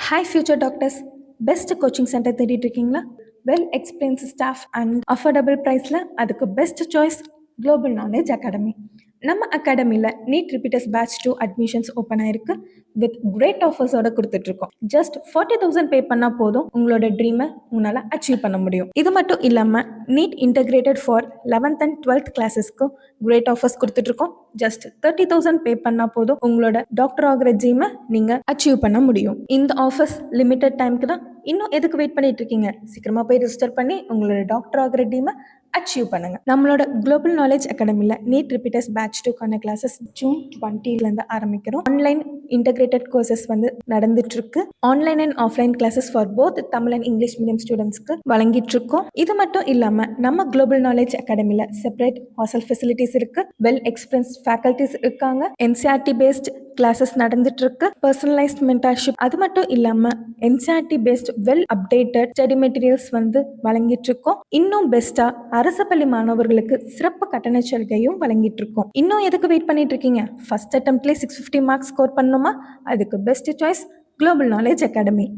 Hi future doctors. Best coaching centre தேடிட்டு இருக்கீங்களா? Well experience staff and affordable ப்ரைஸில் அதுக்கு best choice global knowledge academy. நம்ம அகாடமியில் NEET repeaters batch 2 admissions open ஆயிருக்கு. வித் கிரேட் ஆஃபர்ஸோட கொடுத்துட்ருக்கோம். ஜஸ்ட் 40,000 பே பண்ணால் போதும் உங்களோட ட்ரீமை உங்களால் அச்சீவ் பண்ண முடியும். இது மட்டும் இல்லாமல் NEET integrated for 11th and 12th கிளாஸஸ்க்கு கிரேட் ஆஃபர்ஸ் கொடுத்துட்ருக்கோம். ஜஸ்ட் 30,000 பே பண்ணால் போதும் உங்களோட டாக்டர் ஆகிற ட்ரீமை நீங்கள் அச்சீவ் பண்ண முடியும். இந்த ஆஃபர்ஸ் லிமிட்டட் டைமுக்கு தான். இன்னும் எதுக்கு வெயிட் பண்ணிட்டு இருக்கீங்க? சீக்கிரமாக போய் ரிஜிஸ்டர் பண்ணி உங்களோட டாக்டர் ஆகிற ட்ரீமை அச்சீவ் பண்ணுங்க. நம்மளோட குளோபல் நாலேஜ் அகாடமியில் நீட் ரிப்பீட்டர்ஸ் பேட்ச் 2க்கான கிளாஸஸ் ஜூன் 20 ஆரம்பிக்கிறோம். ஆன்லைன் இன்டகிரேட்டட் கோர்சஸ் நடந்துட்டு இருக்கு. Online and offline classes for both Tamil and English medium ஸ்டூடெண்ட்ஸ்க்கு வழங்கிட்டு இருக்கோம். இது மட்டும் இல்லாமல் நம்ம குளோபல் நாலேஜ் அகாடமியில் செப்பரேட் ஹாஸ்டல் ஃபெசிலிட்டிஸ் இருக்கு. வெல் எக்ஸ்பீரியன்ஸ் ஃபேக்கல்டிஸ் இருக்காங்க. என்சிஆர்டி பேஸ்ட் கிளாஸஸ் நடந்துட்டு இருக்கு. Personalised mentorship. அது மட்டும் இல்லாமல் NCERT based well updated study materials வழங்கிட்டு இருக்கோம். இன்னும் பெஸ்டா அரசு பள்ளி மாணவர்களுக்கு சிறப்பு கட்டண சலுகையும் வழங்கிட்டு இருக்கோம். இன்னும் எதுக்கு வெயிட் பண்ணிட்டு இருக்கீங்க? ஃபர்ஸ்ட் அட்டெம்ப்ட்லேயே 650 மார்க்ஸ் ஸ்கோர் பண்ணணுமா? அதுக்கு best choice global knowledge academy.